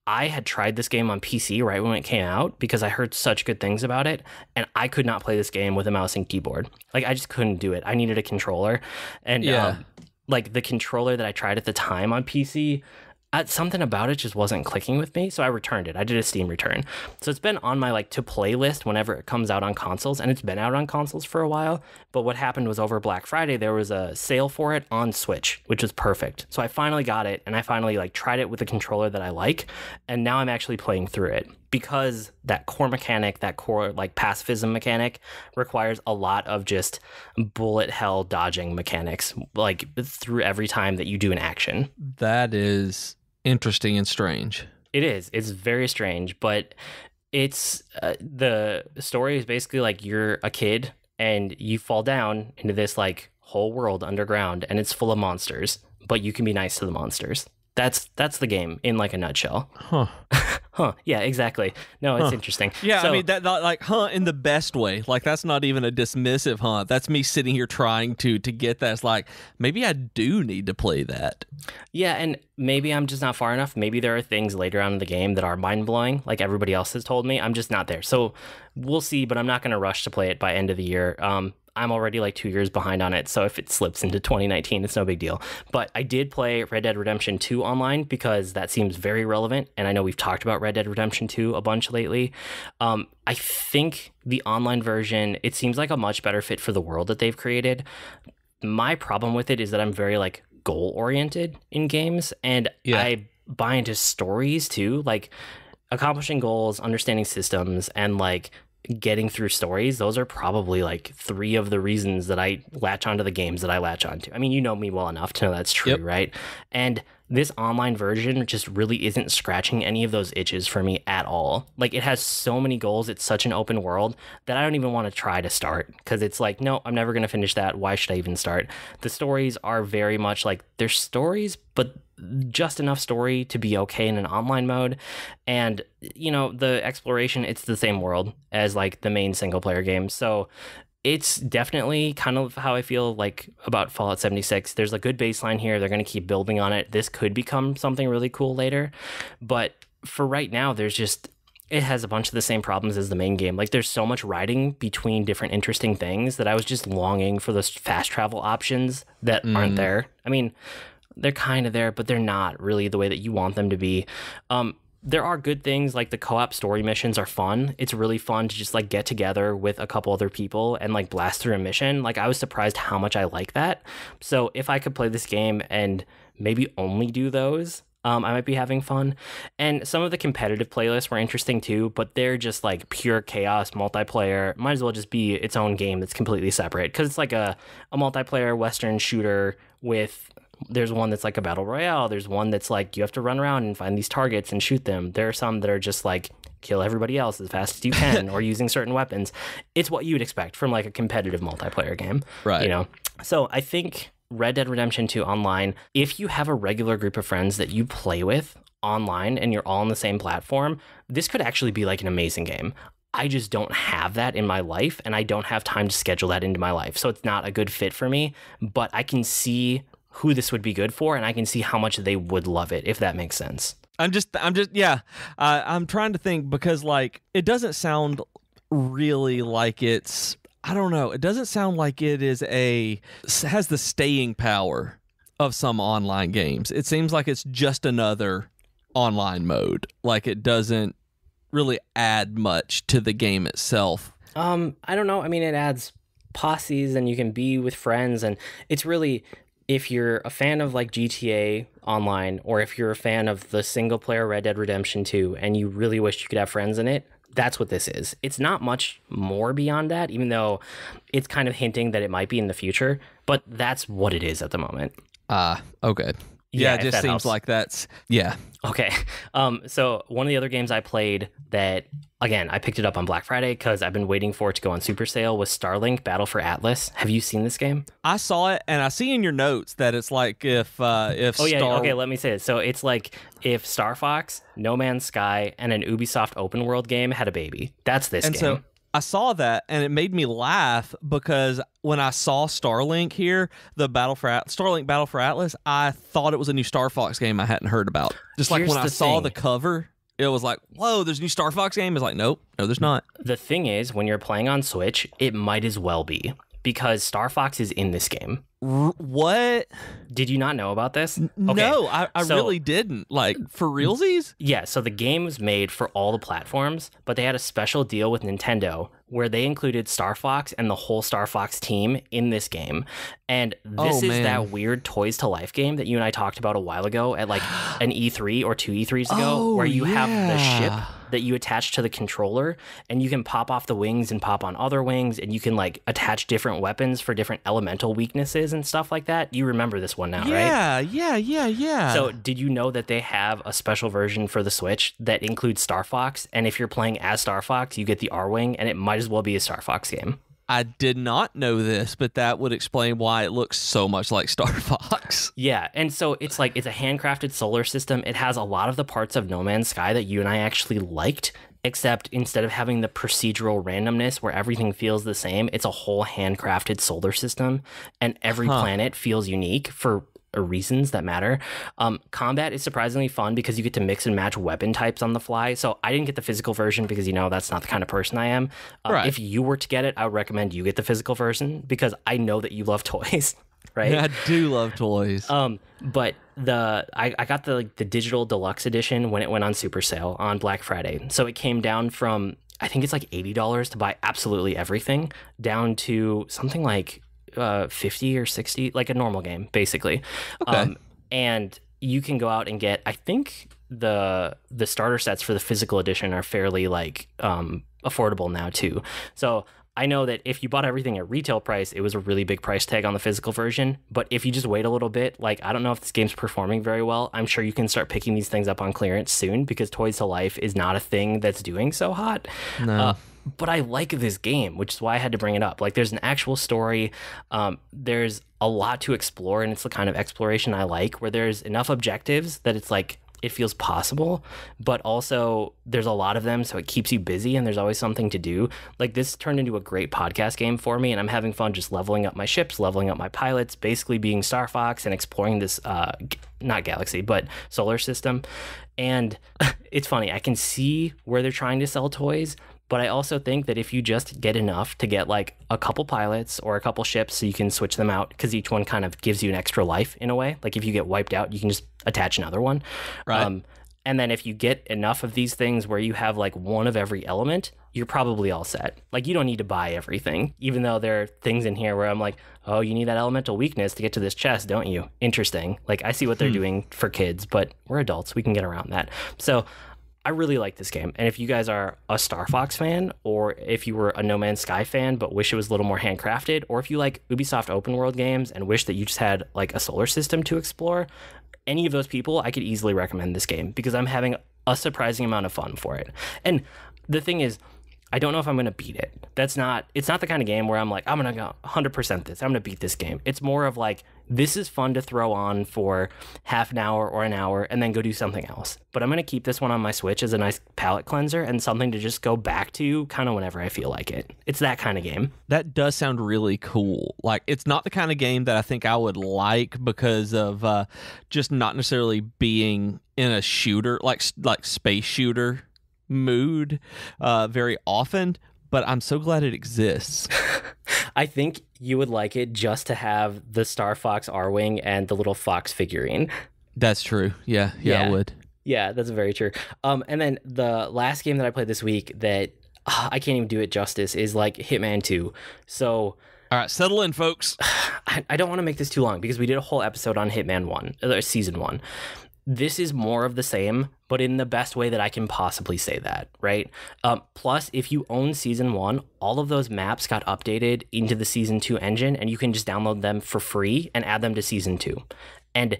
I had tried this game on PC right when it came out because I heard such good things about it, and I could not play this game with a mouse and keyboard. Like I just couldn't do it. I needed a controller. And like the controller that I tried at the time on PC, something about it just wasn't clicking with me, so I returned it. I did a Steam return. So it's been on my like to play list whenever it comes out on consoles, and it's been out on consoles for a while. But what happened was over Black Friday, there was a sale for it on Switch, which was perfect. So I finally got it, and I finally like tried it with a controller that I like, and now I'm actually playing through it. Because that core mechanic, that core like pacifism mechanic requires a lot of just bullet hell dodging mechanics, like through every time that you do an action. That is interesting and strange. It is. It's very strange, but it's the story is basically like you're a kid and you fall down into this like whole world underground and it's full of monsters, but you can be nice to the monsters. That's the game in like a nutshell. Huh. Huh. Yeah, exactly. No, it's interesting. Yeah, So, I mean, that like, in the best way. Like, that's not even a dismissive, That's me sitting here trying to get that. It's like, maybe I do need to play that. yeah, and maybe I'm just not far enough. Maybe there are things later on in the game that are mind-blowing, like everybody else has told me. I'm just not there. So we'll see, but I'm not going to rush to play it by end of the year. I'm already like 2 years behind on it, so if it slips into 2019, it's no big deal. But I did play Red Dead Redemption 2 online because that seems very relevant, and I know we've talked about Red Dead Redemption 2 a bunch lately. I think the online version, it seems like a much better fit for the world that they've created. My problem with it is that I'm very like goal-oriented in games, and I buy into stories too, like accomplishing goals, understanding systems, and like getting through stories. Those are probably like 3 of the reasons that I latch onto the games that I latch onto. I mean, you know me well enough to know that's true, right? And this online version just really isn't scratching any of those itches for me at all. Like, it has so many goals. It's such an open world that I don't even want to try to start because it's like, no, I'm never going to finish that. Why should I even start? The stories are very much like they're stories, but just enough story to be okay in an online mode. And, you know, the exploration, it's the same world as like the main single player game. So it's definitely kind of how I feel like about Fallout 76. There's a good baseline here. They're going to keep building on it. This could become something really cool later. But for right now, it has a bunch of the same problems as the main game. Like, there's so much riding between different interesting things that I was just longing for those fast travel options that aren't there. I mean, they're kind of there, but they're not really the way that you want them to be. There are good things, like the co-op story missions are fun. It's really fun to just like get together with a couple other people and like blast through a mission. Like, I was surprised how much I like that. So if I could play this game and maybe only do those, I might be having fun. And some of the competitive playlists were interesting too, but they're just like pure chaos multiplayer. Might as well just be its own game that's completely separate, because it's like a multiplayer Western shooter with... There's one that's like a battle royale. There's one that's like you have to run around and find these targets and shoot them. There are some that are just like kill everybody else as fast as you can or using certain weapons. It's what you would expect from like a competitive multiplayer game. Right. You know? So I think Red Dead Redemption 2 online, if you have a regular group of friends that you play with online and you're all on the same platform, this could actually be like an amazing game. I just don't have that in my life, and I don't have time to schedule that into my life. So it's not a good fit for me, but I can see who this would be good for, and I can see how much they would love it, if that makes sense. I'm trying to think, because like it doesn't sound really like it's, I don't know, it doesn't sound like it has the staying power of some online games. It seems like it's just another online mode. Like, it doesn't really add much to the game itself. I don't know. I mean, it adds posses and you can be with friends, and it's really... If you're a fan of like GTA Online, or if you're a fan of the single player Red Dead Redemption 2 and you really wish you could have friends in it, that's what this is. It's not much more beyond that, even though it's kind of hinting that it might be in the future, but that's what it is at the moment. Okay. Yeah, it just seems helps. Like that's, yeah. Okay. So one of the other games I played that, again, I picked it up on Black Friday because I've been waiting for it to go on Super Sale, was Starlink Battle for Atlas. Have you seen this game? I saw it, and I see in your notes that it's like if okay, let me say it. So it's like if Star Fox, No Man's Sky, and an Ubisoft open world game had a baby. That's this game. So I saw that, and it made me laugh because when I saw Starlink here, the Starlink Battle for Atlas, I thought it was a new Star Fox game I hadn't heard about. Just like when I saw the cover, it was like, whoa, there's a new Star Fox game? It's like, nope, no, there's not. The thing is, when you're playing on Switch, it might as well be, because Star Fox is in this game. What? Did you not know about this? Okay. No, I really didn't. Like, for realsies? Yeah, so the game was made for all the platforms, but they had a special deal with Nintendo where they included Star Fox and the whole Star Fox team in this game. And this is that weird Toys to Life game that you and I talked about a while ago at like an E3 or 2 E3s ago, where you have the ship that you attach to the controller, and you can pop off the wings and pop on other wings, and you can like attach different weapons for different elemental weaknesses and stuff like that. You remember this one now, right? Yeah. So did you know that they have a special version for the Switch that includes Star Fox? And if you're playing as Star Fox, you get the R-Wing, and it might as well be a Star Fox game. I did not know this, but that would explain why it looks so much like Star Fox. Yeah, and so it's like it's a handcrafted solar system. It has a lot of the parts of No Man's Sky that you and I actually liked, except instead of having the procedural randomness where everything feels the same, it's a whole handcrafted solar system, and every planet feels unique for reasons that matter. Combat is surprisingly fun because you get to mix and match weapon types on the fly. So I didn't get the physical version because, you know, that's not the kind of person I am. Right. If you were to get it, I would recommend you get the physical version because I know that you love toys, right? Yeah, I do love toys. But I got the digital deluxe edition when it went on super sale on Black Friday. So it came down from, I think it's like $80 to buy absolutely everything, down to something like 50 or 60, like a normal game basically. Okay. And you can go out and get, I think the starter sets for the physical edition are fairly like affordable now too. So I know that if you bought everything at retail price, it was a really big price tag on the physical version. But if you just wait a little bit, like, I don't know if this game's performing very well. I'm sure you can start picking these things up on clearance soon because Toys to Life is not a thing that's doing so hot. No. But I like this game, which is why I had to bring it up. Like, there's an actual story. There's a lot to explore, and it's the kind of exploration I like, where there's enough objectives that it's like, it feels possible, but also there's a lot of them, so it keeps you busy, and there's always something to do. Like, this turned into a great podcast game for me, and I'm having fun just leveling up my ships, leveling up my pilots, basically being Star Fox and exploring this, not galaxy, but solar system. And it's funny, I can see where they're trying to sell toys, but I also think that if you just get enough to get like a couple pilots or a couple ships so you can switch them out, because each one kind of gives you an extra life in a way. Like if you get wiped out, you can just attach another one. Right. And then if you get enough of these things where you have like one of every element, you're probably all set. Like you don't need to buy everything, even though there are things in here where I'm like, oh, you need that elemental weakness to get to this chest, don't you? Interesting. Like I see what they're doing for kids, but we're adults. We can get around that. So I really like this game. And if you guys are a Star Fox fan, or if you were a No Man's Sky fan but wish it was a little more handcrafted, or if you like Ubisoft open world games and wish that you just had like a solar system to explore, any of those people, I could easily recommend this game because I'm having a surprising amount of fun for it. And the thing is, I don't know if I'm going to beat it. It's not the kind of game where I'm like, I'm going to go 100% this. I'm going to beat this game. It's more of like, this is fun to throw on for half an hour or an hour and then go do something else. But I'm going to keep this one on my Switch as a nice palate cleanser and something to just go back to kind of whenever I feel like it. It's that kind of game. That does sound really cool. Like, it's not the kind of game that I think I would like because of just not necessarily being in a shooter, like space shooter mood very often, but I'm so glad it exists. I think you would like it just to have the Star Fox R-Wing and the little fox figurine. That's true. Yeah, I would. Yeah, that's very true. And then the last game that I played this week that I can't even do it justice is like Hitman 2. So all right, settle in, folks. I don't want to make this too long because we did a whole episode on Hitman 1, season 1. This is more of the same, but in the best way that I can possibly say that, right? Plus, if you own Season 1, all of those maps got updated into the Season 2 engine, and you can just download them for free and add them to Season 2. And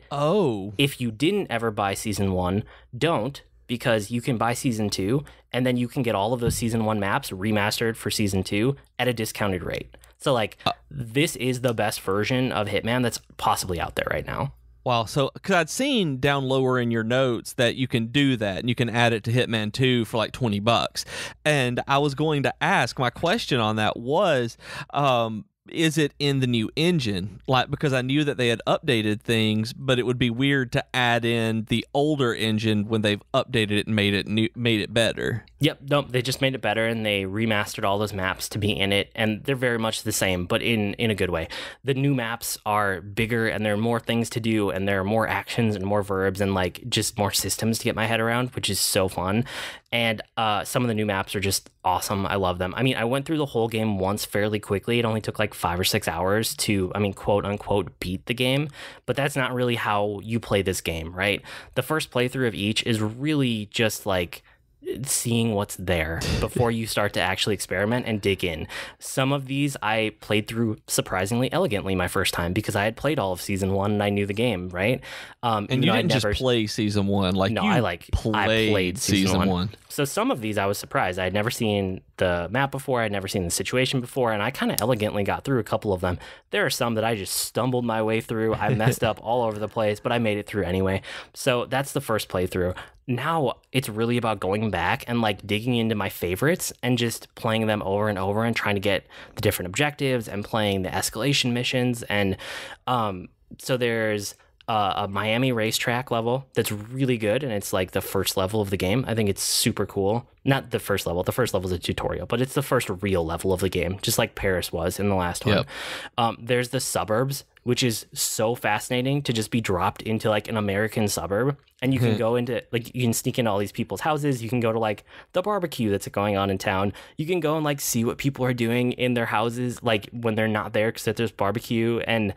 if you didn't ever buy Season 1, don't, because you can buy Season 2, and then you can get all of those Season 1 maps remastered for Season 2 at a discounted rate. So, like, this is the best version of Hitman that's possibly out there right now. Wow, so because I'd seen down lower in your notes that you can do that and you can add it to Hitman 2 for like $20. And I was going to ask, my question on that was, is it in the new engine? Like, because I knew that they had updated things, but it would be weird to add in the older engine when they've updated it and made it better. Yep, nope, they just made it better and they remastered all those maps to be in it, and they're very much the same, but in a good way. The new maps are bigger and there are more things to do, and there are more actions and more verbs and like just more systems to get my head around, which is so fun. And some of the new maps are just awesome. I love them. I mean, I went through the whole game once fairly quickly. It only took like 5 or 6 hours to, quote unquote, beat the game. But that's not really how you play this game, right? The first playthrough of each is really just like seeing what's there before you start to actually experiment and dig in. Some of these I played through surprisingly elegantly my first time because I had played all of season 1 and I knew the game, right? And you didn't just play season 1, like no, you I played season 1. So some of these I was surprised. I had never seen the map before, I'd never seen the situation before, and I kind of elegantly got through a couple of them. There are some that I just stumbled my way through. I messed up all over the place, but I made it through anyway. So that's the first playthrough. Now it's really about going back and like digging into my favorites and just playing them over and over and trying to get the different objectives and playing the escalation missions. And so there's a Miami racetrack level that's really good, and it's like the first level of the game. I think it's super cool. Not the first level. The first level is a tutorial, but it's the first real level of the game, just like Paris was in the last one. There's the suburbs, which is so fascinating to just be dropped into like an American suburb, and you can go into like, you can sneak into all these people's houses. You can go to like the barbecue that's going on in town. You can go and like see what people are doing in their houses, like when they're not there because there's barbecue. And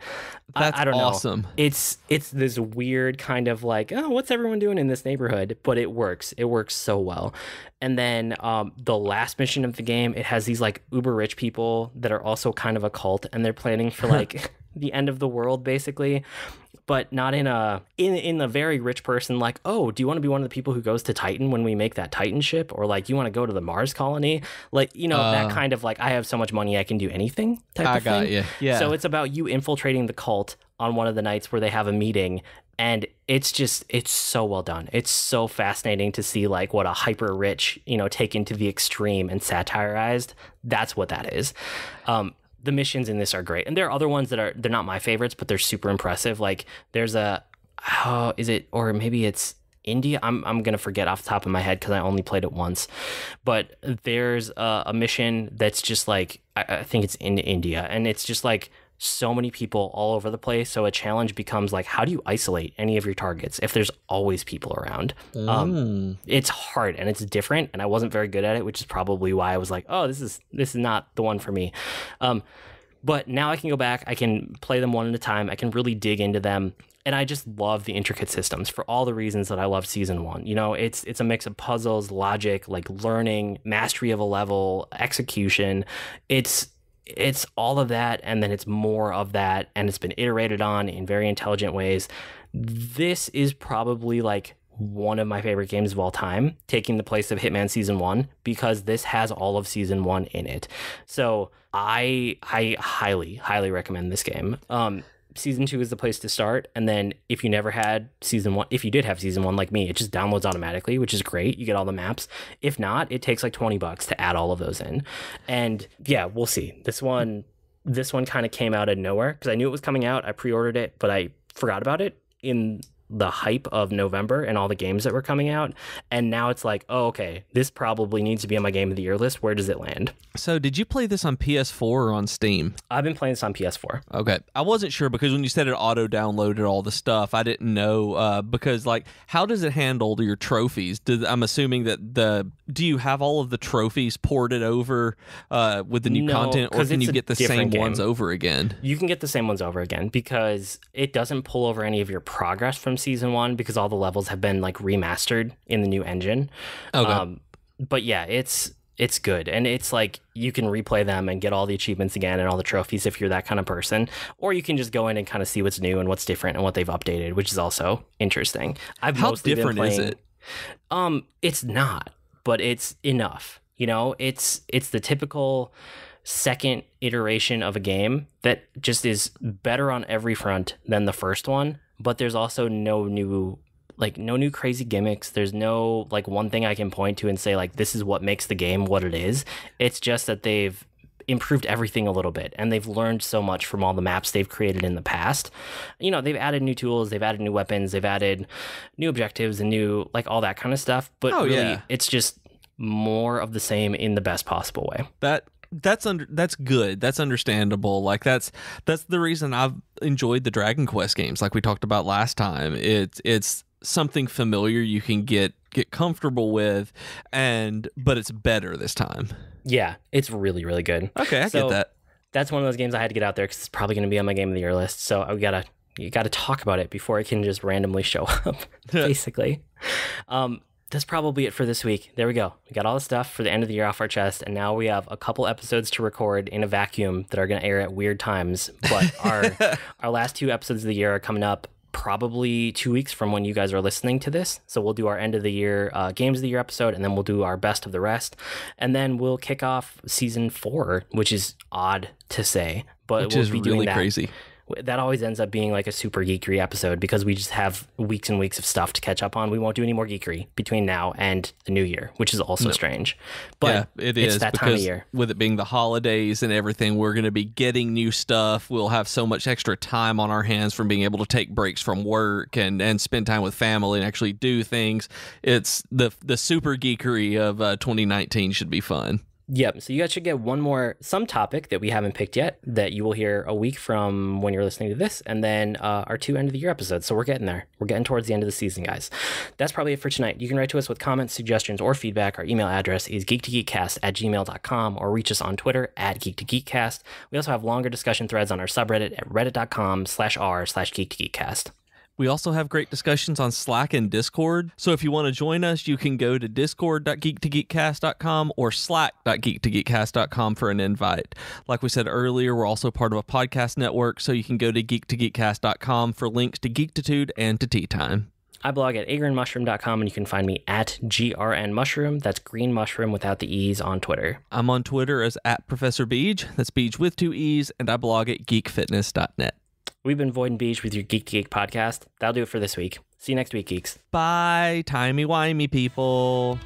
I don't know. Awesome. It's this weird kind of like, oh, what's everyone doing in this neighborhood? But it works. It works so well. And then the last mission of the game, it has these like uber rich people that are also kind of a cult, and they're planning for like the end of the world basically, but not in a very rich person like, oh, do you want to be one of the people who goes to Titan when we make that Titan ship, or like you want to go to the Mars colony, like, you know, that kind of like, I have so much money I can do anything type of thing. I got you. Yeah. So it's about you infiltrating the cult on one of the nights where they have a meeting. And it's so well done. It's so fascinating to see like what a hyper rich, you know, taken to the extreme and satirized. That's what that is. The missions in this are great. And there are other ones they're not my favorites, but they're super impressive. Like there's or maybe it's India. I'm going to forget off the top of my head because I only played it once. But there's a mission that's just like, I think it's in India, and it's just like so many people all over the place. So a challenge becomes like, how do you isolate any of your targets if there's always people around? It's hard and it's different, and I wasn't very good at it, which is probably why I was like, oh, this is not the one for me. But now I can go back, I can play them one at a time, I can really dig into them. And I just love the intricate systems for all the reasons that I loved season 1. You know, it's a mix of puzzles, logic, like learning, mastery of a level, execution. It's all of that, and then it's more of that, and it's been iterated on in very intelligent ways. This is probably like one of my favorite games of all time, taking the place of Hitman Season 1, because this has all of Season 1 in it. So I highly, highly recommend this game. Season 2 is the place to start, and then if you never had Season 1, if you did have Season 1 like me, it just downloads automatically, which is great. You get all the maps. If not, it takes like $20 to add all of those in. And yeah, we'll see. This one kind of came out of nowhere because I knew it was coming out. I pre-ordered it, but I forgot about it in the hype of November and all the games that were coming out. And now it's like, oh, okay, this probably needs to be on my game of the year list. Where does it land? So did you play this on PS4 or on Steam? I've been playing this on PS4. Okay. I wasn't sure because when you said it auto-downloaded all the stuff, I didn't know because like, how does it handle your trophies? I'm assuming that do you have all of the trophies ported over with the new content, or can you get the same ones over again? You can get the same ones over again because it doesn't pull over any of your progress from Season 1 because all the levels have been like remastered in the new engine. Okay. But yeah, it's good, and it's like you can replay them and get all the achievements again and all the trophies if you're that kind of person, or you can just go in and kind of see what's new and what's different and what they've updated, which is also interesting. How different is it? It's not, but it's enough. You know, it's the typical second iteration of a game that just is better on every front than the first one, but there's also no new crazy gimmicks. There's no like one thing I can point to and say like this is what makes the game what it is. It's just that they've improved everything a little bit, and they've learned so much from all the maps they've created in the past. You know, they've added new tools, they've added new weapons, they've added new objectives and new like all that kind of stuff, but it's just more of the same in the best possible way. That's good. That's understandable. Like that's the reason I've enjoyed the Dragon Quest games, like we talked about last time. It's something familiar you can get comfortable with, but it's better this time. Yeah, it's really, really good. Okay, I get that. That's one of those games I had to get out there because it's probably going to be on my game of the year list. So you gotta talk about it before it can just randomly show up, basically. That's probably it for this week. There we go. We got all the stuff for the end of the year off our chest, and now we have a couple episodes to record in a vacuum that are going to air at weird times. But our last 2 episodes of the year are coming up probably 2 weeks from when you guys are listening to this. So we'll do our end of the year games of the year episode, and then we'll do our best of the rest. And then we'll kick off season 4, which is odd to say, but which we'll is be doing really that. crazy. That always ends up being like a super geekery episode because we just have weeks and weeks of stuff to catch up on. We won't do any more geekery between now and the new year, which is also strange. But yeah, it it's is that time of year. With it being the holidays and everything, we're going to be getting new stuff. We'll have so much extra time on our hands from being able to take breaks from work and spend time with family and actually do things. It's the super geekery of 2019 should be fun. Yep. So you guys should get some topic that we haven't picked yet that you will hear a week from when you're listening to this, and then our 2 end of the year episodes. So we're getting there. We're getting towards the end of the season, guys. That's probably it for tonight. You can write to us with comments, suggestions, or feedback. Our email address is geek2geekcast@gmail.com, or reach us on Twitter @geek2geekcast. We also have longer discussion threads on our subreddit at reddit.com/r/geek2geekcast. We also have great discussions on Slack and Discord. So if you want to join us, you can go to discord.geek2geekcast.com or slack.geek2geekcast.com for an invite. Like we said earlier, we're also part of a podcast network, so you can go to geek2geekcast.com for links to Geektitude and to Tea Time. I blog at agrnmushroom.com, and you can find me at grnmushroom. That's green mushroom without the E's on Twitter. I'm on Twitter as @Professor Beej. That's Beej with 2 E's, and I blog at geekfitness.net. We've been Void and Beej with your Geek to Geek podcast. That'll do it for this week. See you next week, geeks. Bye, timey-wimey people.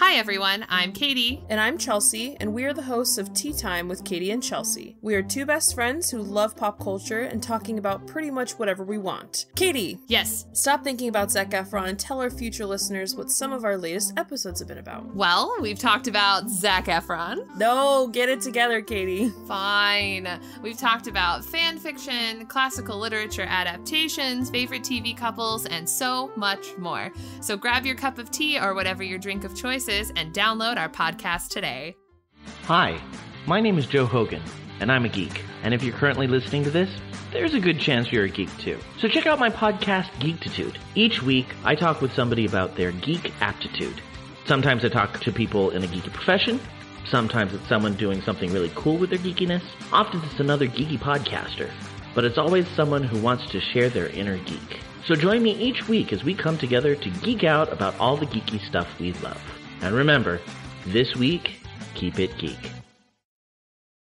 Hi everyone, I'm Katie. And I'm Chelsea, and we are the hosts of Tea Time with Katie and Chelsea. We are 2 best friends who love pop culture and talking about pretty much whatever we want. Katie! Yes. Stop thinking about Zac Efron and tell our future listeners what some of our latest episodes have been about. Well, we've talked about Zac Efron. No, get it together, Katie. Fine. We've talked about fan fiction, classical literature adaptations, favorite TV couples, and so much more. So grab your cup of tea or whatever your drink of choice is and download our podcast today. Hi, my name is Joe Hogan, and I'm a geek. And if you're currently listening to this, there's a good chance you're a geek too. So check out my podcast, Geektitude. Each week, I talk with somebody about their geek aptitude. Sometimes I talk to people in a geeky profession. Sometimes it's someone doing something really cool with their geekiness. Often it's another geeky podcaster. But it's always someone who wants to share their inner geek. So join me each week as we come together to geek out about all the geeky stuff we love. And remember, this week, keep it geek.